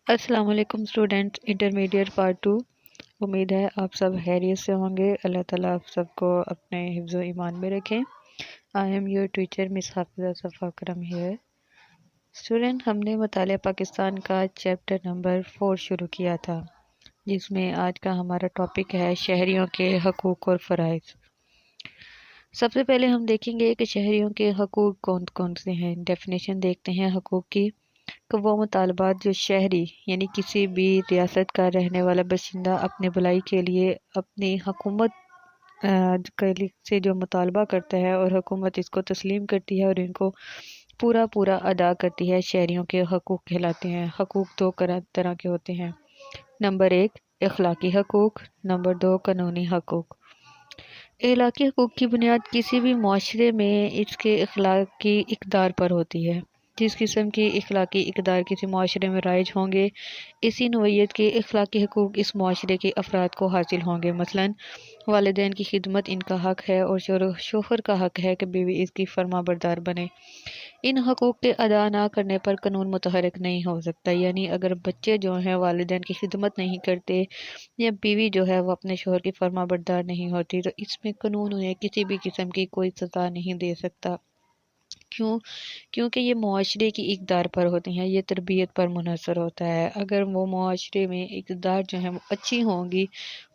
السلام علیکم student intermediate part 2۔ امید ہے آپ سب خیریت سے ہوں گے۔ اللہ تعالیٰ آپ سب کو اپنے حفظ و ایمان میں رکھیں۔ آئی ایم یور ٹیچر مس حافظہ صفا کرم ہیئر۔ اسٹوڈنٹ، ہم نے مطالعہ پاکستان کا چیپٹر نمبر 4 شروع کیا تھا، جس میں آج کا ہمارا ٹاپک ہے شہریوں کے حقوق اور فرائض۔ سب سے پہلے ہم دیکھیں گے کہ شہریوں کے حقوق کون کون سے ہیں۔ ڈیفینیشن دیکھتے ہیں حقوق کی کہ وہ مطالبات جو شہری یعنی کسی بھی ریاست کا رہنے والا باشندہ اپنے بھلائی کے لیے اپنی حکومت سے جو مطالبہ کرتا ہے اور حکومت اس کو تسلیم کرتی ہے اور ان کو پورا ادا کرتی ہے، شہریوں کے حقوق کہلاتے ہیں۔ حقوق دو طرح کے ہوتے ہیں۔ نمبر 1 اخلاقی حقوق، نمبر 2 قانونی حقوق۔ اخلاقی حقوق کی بنیاد کسی بھی معاشرے میں اس کے اخلاقی اقدار پر ہوتی ہے۔ جس قسم کی اخلاقی اقدار کسی معاشرے میں رائج ہوں گے، اسی نوعیت کے اخلاقی حقوق اس معاشرے کے افراد کو حاصل ہوں گے۔ مثلاً والدین کی خدمت ان کا حق ہے اور شوہر کا حق ہے کہ بیوی اس کی فرما بردار بنے۔ ان حقوق کے ادا نہ کرنے پر قانون متحرک نہیں ہو سکتا، یعنی اگر بچے جو ہیں والدین کی خدمت نہیں کرتے یا بیوی جو ہے وہ اپنے شوہر کی فرما بردار نہیں ہوتی، تو اس میں قانون انہیں کسی بھی قسم کی کوئی سزا نہیں دے سکتا۔ کیونکہ یہ معاشرے کی اقدار پر ہوتے ہیں، یہ تربیت پر منحصر ہوتا ہے۔ اگر وہ معاشرے میں اقدار جو ہیں وہ اچھی ہوں گی،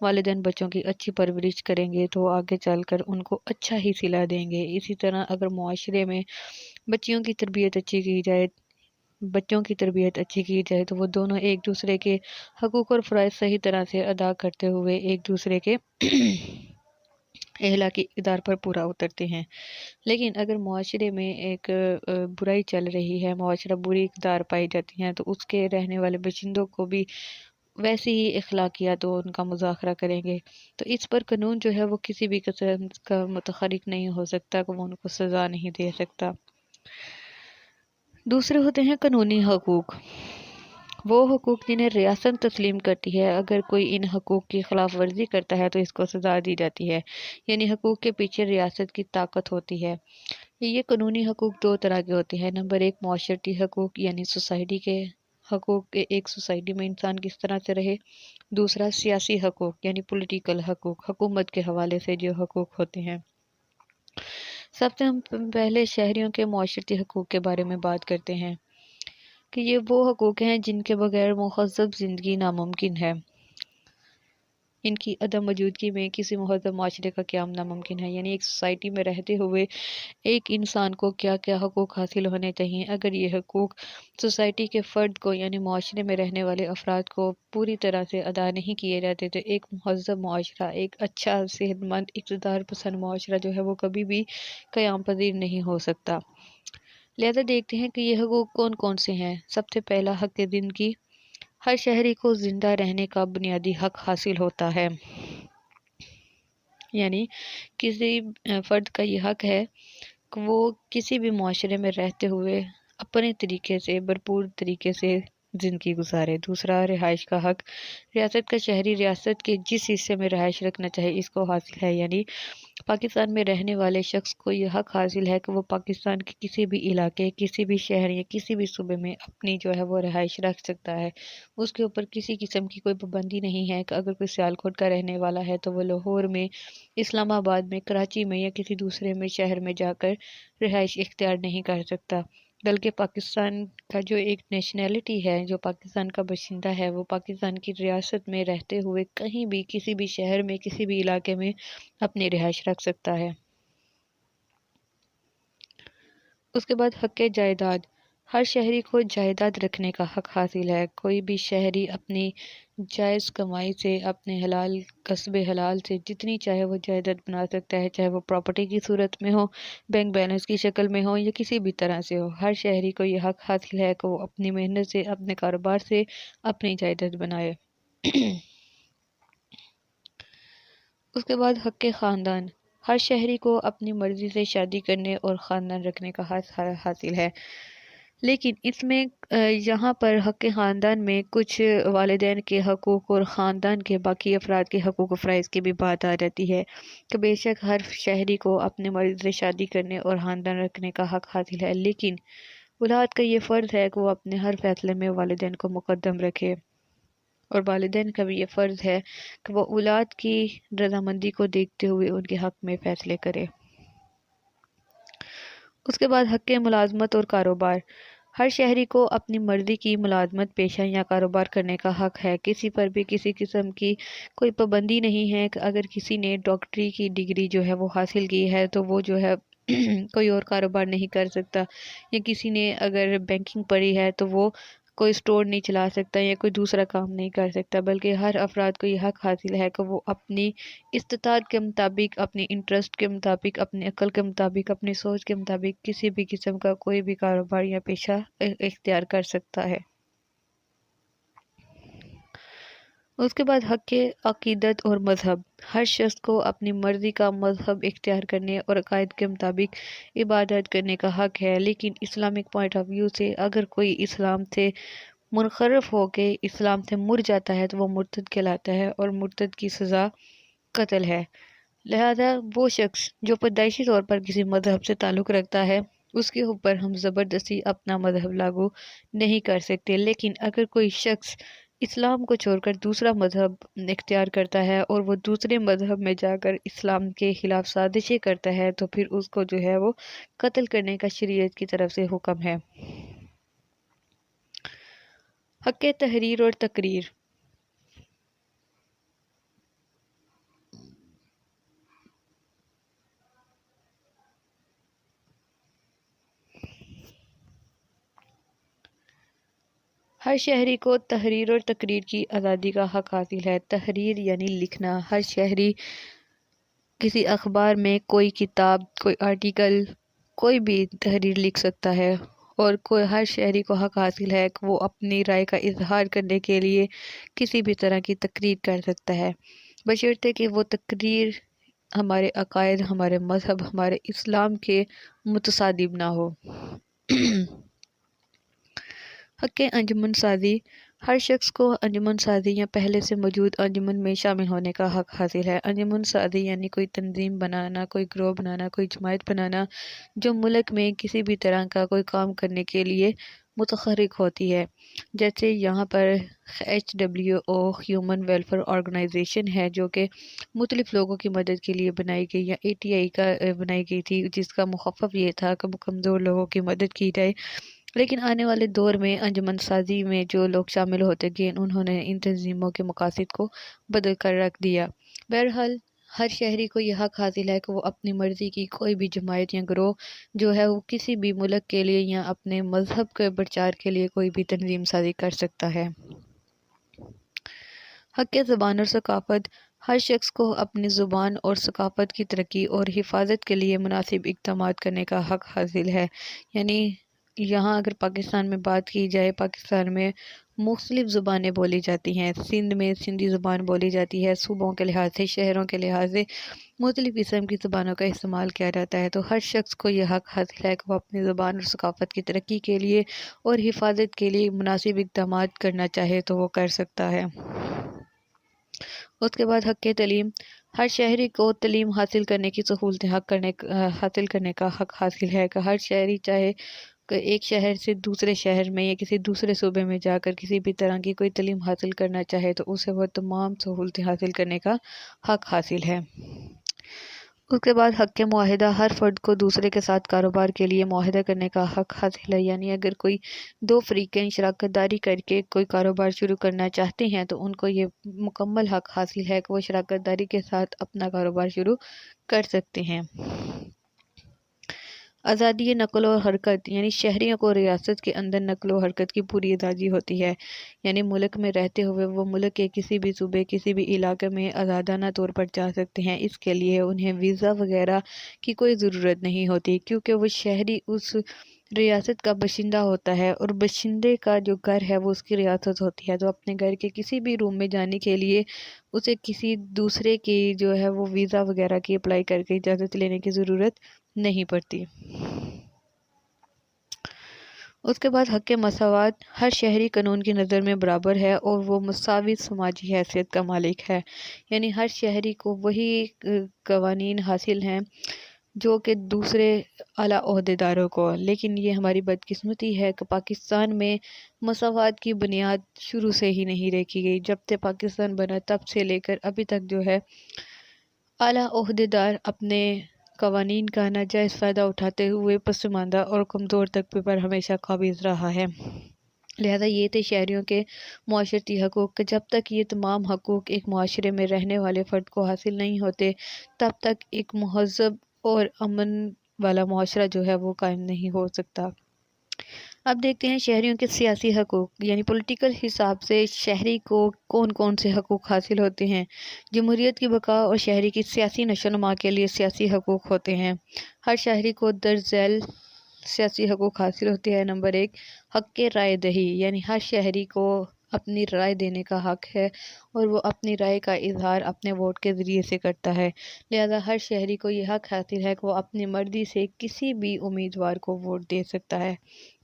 والدین بچوں کی اچھی پرورش کریں گے تو آگے چل کر ان کو اچھا ہی صلہ دیں گے۔ اسی طرح اگر معاشرے میں بچوں کی تربیت اچھی کی جائے تو وہ دونوں ایک دوسرے کے حقوق اور فرائض صحیح طرح سے ادا کرتے ہوئے ایک دوسرے کے اخلاقی اقدار پر پورا اترتے ہیں۔ لیکن اگر معاشرے میں ایک برائی چل رہی ہے، معاشرہ بری اقدار پائی جاتی ہیں، تو اس کے رہنے والے باشندوں کو بھی ویسی ہی اخلاقیات و ان کا مظاہرہ کریں گے، تو اس پر قانون جو ہے وہ کسی بھی قسم کا متحرک نہیں ہو سکتا کہ وہ ان کو سزا نہیں دے سکتا۔ دوسرے ہوتے ہیں قانونی حقوق۔ وہ حقوق جنہیں ریاست تسلیم کرتی ہے، اگر کوئی ان حقوق کی خلاف ورزی کرتا ہے تو اس کو سزا دی جاتی ہے، یعنی حقوق کے پیچھے ریاست کی طاقت ہوتی ہے۔ یہ قانونی حقوق دو طرح کے ہوتے ہیں۔ نمبر 1 معاشرتی حقوق یعنی سوسائٹی کے حقوق، ایک سوسائٹی میں انسان کس طرح سے رہے۔ دوسرا سیاسی حقوق یعنی پولیٹیکل حقوق، حکومت کے حوالے سے جو حقوق ہوتے ہیں۔ سب سے ہم پہلے شہریوں کے معاشرتی حقوق کے بارے میں بات کرتے ہیں کہ یہ وہ حقوق ہیں جن کے بغیر مہذب زندگی ناممکن ہے۔ ان کی عدم موجودگی میں کسی مہذب معاشرے کا قیام ناممکن ہے، یعنی ایک سوسائٹی میں رہتے ہوئے ایک انسان کو کیا کیا حقوق حاصل ہونے چاہیے۔ اگر یہ حقوق سوسائٹی کے فرد کو یعنی معاشرے میں رہنے والے افراد کو پوری طرح سے ادا نہیں کیے جاتے تو ایک مہذب معاشرہ، ایک اچھا صحت مند اقتدار پسند معاشرہ جو ہے وہ کبھی بھی قیام پذیر نہیں ہو سکتا۔ لہذا دیکھتے ہیں کہ یہ حقوق کون کون سے ہیں۔ سب سے پہلا حق زندگی۔ ہر شہری کو زندہ رہنے کا بنیادی حق حاصل ہوتا ہے، یعنی کسی فرد کا یہ حق ہے کہ وہ کسی بھی معاشرے میں رہتے ہوئے اپنے طریقے سے بھرپور طریقے سے زندگی گزارے۔ دوسرا رہائش کا حق۔ ریاست کا شہری ریاست کے جس حصے میں رہائش رکھنا چاہے اس کو حاصل ہے، یعنی پاکستان میں رہنے والے شخص کو یہ حق حاصل ہے کہ وہ پاکستان کے کسی بھی علاقے، کسی بھی شہر یا کسی بھی صوبے میں اپنی جو ہے وہ رہائش رکھ سکتا ہے۔ اس کے اوپر کسی قسم کی کوئی پابندی نہیں ہے کہ اگر کوئی سیالکوٹ کا رہنے والا ہے تو وہ لاہور میں، اسلام آباد میں، کراچی میں یا کسی دوسرے میں شہر میں جا کر رہائش اختیار نہیں کر سکتا، بلکہ پاکستان کا جو ایک نیشنلٹی ہے، جو پاکستان کا باشندہ ہے، وہ پاکستان کی ریاست میں رہتے ہوئے کہیں بھی کسی بھی شہر میں کسی بھی علاقے میں اپنی رہائش رکھ سکتا ہے۔ اس کے بعد حق جائیداد۔ ہر شہری کو جائیداد رکھنے کا حق حاصل ہے۔ کوئی بھی شہری اپنی جائز کمائی سے، اپنے حلال کسب حلال سے جتنی چاہے وہ جائیداد بنا سکتا ہے، چاہے وہ پراپرٹی کی صورت میں ہو، بینک بیلنس کی شکل میں ہو یا کسی بھی طرح سے ہو۔ ہر شہری کو یہ حق حاصل ہے کہ وہ اپنی محنت سے، اپنے کاروبار سے اپنی جائیداد بنائے۔ اس کے بعد حق خاندان۔ ہر شہری کو اپنی مرضی سے شادی کرنے اور خاندان رکھنے کا حق حاصل ہے، لیکن اس میں یہاں پر حق خاندان میں کچھ والدین کے حقوق اور خاندان کے باقی افراد کے حقوق و فرائض کی بھی بات آ جاتی ہے کہ بے شک ہر شہری کو اپنے مرضی سے شادی کرنے اور خاندان رکھنے کا حق حاصل ہے، لیکن اولاد کا یہ فرض ہے کہ وہ اپنے ہر فیصلے میں والدین کو مقدم رکھے، اور والدین کا بھی یہ فرض ہے کہ وہ اولاد کی رضامندی کو دیکھتے ہوئے ان کے حق میں فیصلے کرے۔ اس کے بعد حق ملازمت اور کاروبار۔ ہر شہری کو اپنی مرضی کی ملازمت، پیشہ یا کاروبار کرنے کا حق ہے۔ کسی پر بھی کسی قسم کی کوئی پابندی نہیں ہے کہ اگر کسی نے ڈاکٹری کی ڈگری جو ہے وہ حاصل کی ہے تو وہ جو ہے کوئی اور کاروبار نہیں کر سکتا، یا کسی نے اگر بینکنگ پڑھی ہے تو وہ کوئی سٹور نہیں چلا سکتا یا کوئی دوسرا کام نہیں کر سکتا، بلکہ ہر افراد کو یہ حق حاصل ہے کہ وہ اپنی استطاعت کے مطابق، اپنی انٹرسٹ کے مطابق، اپنی عقل کے مطابق، اپنی سوچ کے مطابق کسی بھی قسم کا کوئی بھی کاروبار یا پیشہ اختیار کر سکتا ہے۔ اس کے بعد حق عقیدت اور مذہب۔ ہر شخص کو اپنی مرضی کا مذہب اختیار کرنے اور عقائد کے مطابق عبادت کرنے کا حق ہے، لیکن اسلامک پوائنٹ آف ویو سے اگر کوئی اسلام سے منحرف ہو کے اسلام سے مڑ جاتا ہے تو وہ مرتد کہلاتا ہے، اور مرتد کی سزا قتل ہے۔ لہذا وہ شخص جو پیدائشی طور پر کسی مذہب سے تعلق رکھتا ہے، اس کے اوپر ہم زبردستی اپنا مذہب لاگو نہیں کر سکتے، لیکن اگر کوئی شخص اسلام کو چھوڑ کر دوسرا مذہب اختیار کرتا ہے اور وہ دوسرے مذہب میں جا کر اسلام کے خلاف سازشیں کرتا ہے تو پھر اس کو جو ہے وہ قتل کرنے کا شریعت کی طرف سے حکم ہے۔ حق تحریر اور تقریر۔ ہر شہری کو تحریر اور تقریر کی آزادی کا حق حاصل ہے۔ تحریر یعنی لکھنا۔ ہر شہری کسی اخبار میں کوئی کتاب، کوئی آرٹیکل، کوئی بھی تحریر لکھ سکتا ہے، اور ہر شہری کو حق حاصل ہے کہ وہ اپنی رائے کا اظہار کرنے کے لیے کسی بھی طرح کی تقریر کر سکتا ہے، بشرطے کہ وہ تقریر ہمارے عقائد، ہمارے مذہب، ہمارے اسلام کے متصادم نہ ہو۔ حق انجمن سازی۔ ہر شخص کو انجمن سازی یا پہلے سے موجود انجمن میں شامل ہونے کا حق حاصل ہے۔ انجمن سازی یعنی کوئی تنظیم بنانا، کوئی گروہ بنانا، کوئی جماعت بنانا جو ملک میں کسی بھی طرح کا کوئی کام کرنے کے لیے متحرک ہوتی ہے، جیسے یہاں پر HWO ہیومن ویلفیئر آرگنائزیشن ہے جو کہ مختلف لوگوں کی مدد کے لیے بنائی گئی، یا ATI کا بنائی گئی تھی جس کا مخفف یہ تھا کہ کمزور لوگوں کی مدد کی جائے، لیکن آنے والے دور میں انجمن سازی میں جو لوگ شامل ہوتے گئے انہوں نے ان تنظیموں کے مقاصد کو بدل کر رکھ دیا۔ بہرحال ہر شہری کو یہ حق حاصل ہے کہ وہ اپنی مرضی کی کوئی بھی جماعت یا گروہ جو ہے وہ کسی بھی ملک کے لیے یا اپنے مذہب کے پرچار کے لیے کوئی بھی تنظیم سازی کر سکتا ہے۔ حق زبان اور ثقافت۔ ہر شخص کو اپنی زبان اور ثقافت کی ترقی اور حفاظت کے لیے مناسب اقدامات کرنے کا حق حاصل ہے۔ یعنی یہاں اگر پاکستان میں بات کی جائے، پاکستان میں مختلف زبانیں بولی جاتی ہیں۔ سندھ میں سندھی زبان بولی جاتی ہے، صوبوں کے لحاظ سے، شہروں کے لحاظ سے مختلف قسم کی زبانوں کا استعمال کیا جاتا ہے، تو ہر شخص کو یہ حق حاصل ہے کہ وہ اپنی زبان اور ثقافت کی ترقی کے لیے اور حفاظت کے لیے مناسب اقدامات کرنا چاہے تو وہ کر سکتا ہے۔ اس کے بعد حق تعلیم۔ ہر شہری کو تعلیم حاصل کرنے کی سہولتیں حاصل کرنے کا حق حاصل ہے کہ ہر شہری چاہے کہ ایک شہر سے دوسرے شہر میں یا کسی دوسرے صوبے میں جا کر کسی بھی طرح کی کوئی تعلیم حاصل کرنا چاہے تو اسے وہ تمام سہولتیں حاصل کرنے کا حق حاصل ہے۔ اس کے بعد حق معاہدہ۔ ہر فرد کو دوسرے کے ساتھ کاروبار کے لیے معاہدہ کرنے کا حق حاصل ہے، یعنی اگر کوئی دو فریقین شراکت داری کر کے کوئی کاروبار شروع کرنا چاہتے ہیں تو ان کو یہ مکمل حق حاصل ہے کہ وہ شراکت داری کے ساتھ اپنا کاروبار شروع کر سکتے ہیں۔ آزادی نقل و حرکت، یعنی شہریوں کو ریاست کے اندر نقل و حرکت کی پوری آزادی ہوتی ہے، یعنی ملک میں رہتے ہوئے وہ ملک کے کسی بھی صوبے، کسی بھی علاقے میں آزادانہ طور پر جا سکتے ہیں۔ اس کے لیے انہیں ویزا وغیرہ کی کوئی ضرورت نہیں ہوتی، کیونکہ وہ شہری اس ریاست کا باشندہ ہوتا ہے، اور باشندے کا جو گھر ہے وہ اس کی ریاست ہوتی ہے، تو اپنے گھر کے کسی بھی روم میں جانے کے لیے اسے کسی دوسرے کی جو ہے وہ ویزا وغیرہ کی اپلائی کر کے اجازت لینے کی ضرورت نہیں پڑتی۔ اس کے بعد حق مساوات۔ ہر شہری قانون کی نظر میں برابر ہے اور وہ مساوی سماجی حیثیت کا مالک ہے، یعنی ہر شہری کو وہی قوانین حاصل ہیں جو کہ دوسرے اعلیٰ عہدیداروں کو۔ لیکن یہ ہماری بدقسمتی ہے کہ پاکستان میں مساوات کی بنیاد شروع سے ہی نہیں رکھی گئی۔ جب سے پاکستان بنا تب سے لے کر ابھی تک جو ہے اعلیٰ عہدیدار اپنے قوانین کا ناجائز فائدہ اٹھاتے ہوئے پسماندہ اور کمزور طبقے پر ہمیشہ قابض رہا ہے۔ لہذا یہ تھے شہریوں کے معاشرتی حقوق کہ جب تک یہ تمام حقوق ایک معاشرے میں رہنے والے فرد کو حاصل نہیں ہوتے تب تک ایک مہذب اور امن والا معاشرہ جو ہے وہ قائم نہیں ہو سکتا۔ اب دیکھتے ہیں شہریوں کے سیاسی حقوق، یعنی پولیٹیکل حساب سے شہری کو کون کون سے حقوق حاصل ہوتے ہیں۔ جمہوریت کی بقا اور شہری کی سیاسی نشوونما کے لیے سیاسی حقوق ہوتے ہیں۔ ہر شہری کو درج ذیل سیاسی حقوق حاصل ہوتے ہیں۔ نمبر 1، حق رائے دہی، یعنی ہر شہری کو اپنی رائے دینے کا حق ہے اور وہ اپنی رائے کا اظہار اپنے ووٹ کے ذریعے سے کرتا ہے۔ لہذا ہر شہری کو یہ حق حاصل ہے کہ وہ اپنی مرضی سے کسی بھی امیدوار کو ووٹ دے سکتا ہے۔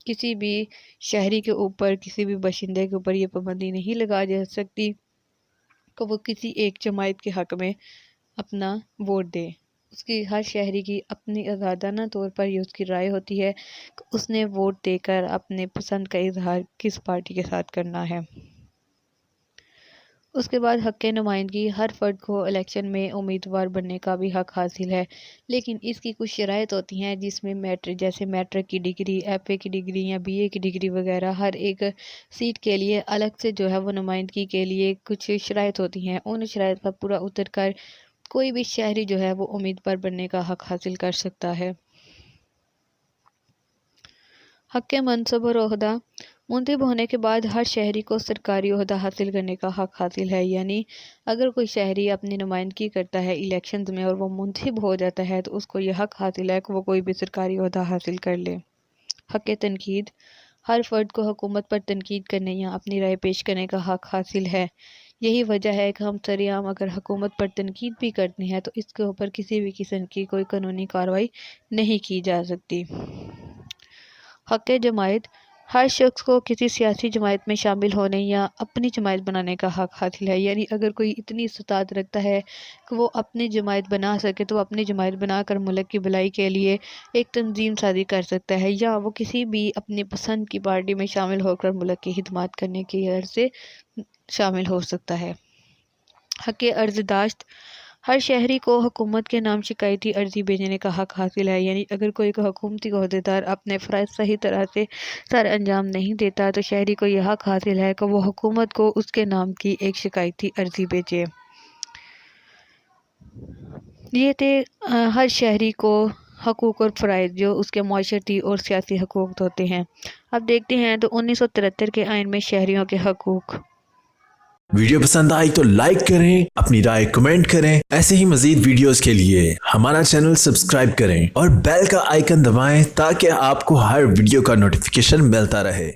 کسی بھی شہری کے اوپر، کسی بھی باشندے کے اوپر یہ پابندی نہیں لگائی جا سکتی کہ وہ کسی ایک جماعت کے حق میں اپنا ووٹ دے۔ اس کی ہر شہری کی اپنی آزادانہ طور پر یہ اس کی رائے ہوتی ہے کہ اس نے ووٹ دے کر اپنے پسند کا اظہار کس پارٹی کے ساتھ کرنا ہے۔ اس کے بعد حق نمائندگی، ہر فرد کو الیکشن میں امیدوار بننے کا بھی حق حاصل ہے، لیکن اس کی کچھ شرائط ہوتی ہیں جس میں میٹرک کی ڈگری، ایف اے کی ڈگری یا بی اے کی ڈگری وغیرہ، ہر ایک سیٹ کے لیے الگ سے جو ہے وہ نمائندگی کے لیے کچھ شرائط ہوتی ہیں۔ ان شرائط کا پورا اتر کر کوئی بھی شہری جو ہے وہ امیدوار بننے کا حق حاصل کر سکتا ہے۔ حق منصب اور عہدہ، منتخب ہونے کے بعد ہر شہری کو سرکاری عہدہ حاصل کرنے کا حق حاصل ہے، یعنی اگر کوئی شہری اپنی نمائندگی کرتا ہے الیکشنز میں اور وہ منتخب ہو جاتا ہے تو اس کو یہ حق حاصل ہے کہ وہ کوئی بھی سرکاری عہدہ حاصل کر لے۔ حق تنقید، ہر فرد کو حکومت پر تنقید کرنے یا اپنی رائے پیش کرنے کا حق حاصل ہے۔ یہی وجہ ہے کہ ہم سرعام اگر حکومت پر تنقید بھی کرتے ہیں تو اس کے اوپر کسی بھی قسم کی کوئی قانونی کارروائی نہیں کی جا سکتی۔ حق جماعت، ہر شخص کو کسی سیاسی جماعت میں شامل ہونے یا اپنی جماعت بنانے کا حق حاصل ہے، یعنی اگر کوئی اتنی استطاعت رکھتا ہے کہ وہ اپنی جماعت بنا سکے تو وہ اپنی جماعت بنا کر ملک کی بھلائی کے لیے ایک تنظیم سازی کر سکتا ہے، یا وہ کسی بھی اپنی پسند کی پارٹی میں شامل ہو کر ملک کی خدمات کرنے کی غرض سے شامل ہو سکتا ہے۔ حق عرض داشت، ہر شہری کو حکومت کے نام شکایتی عرضی بھیجنے کا حق حاصل ہے، یعنی اگر کوئی حکومتی عہدیدار اپنے فرائض صحیح طرح سے سر انجام نہیں دیتا تو شہری کو یہ حق حاصل ہے کہ وہ حکومت کو اس کے نام کی ایک شکایتی عرضی بھیجے۔ یہ تھے ہر شہری کو حقوق اور فرائض جو اس کے معاشرتی اور سیاسی حقوق ہوتے ہیں۔ اب دیکھتے ہیں تو 1973 کے آئین میں شہریوں کے حقوق۔ ویڈیو پسند آئی تو لائک کریں، اپنی رائے کمنٹ کریں۔ ایسے ہی مزید ویڈیوز کے لیے ہمارا چینل سبسکرائب کریں اور بیل کا آئیکن دبائیں تاکہ آپ کو ہر ویڈیو کا نوٹیفیکیشن ملتا رہے۔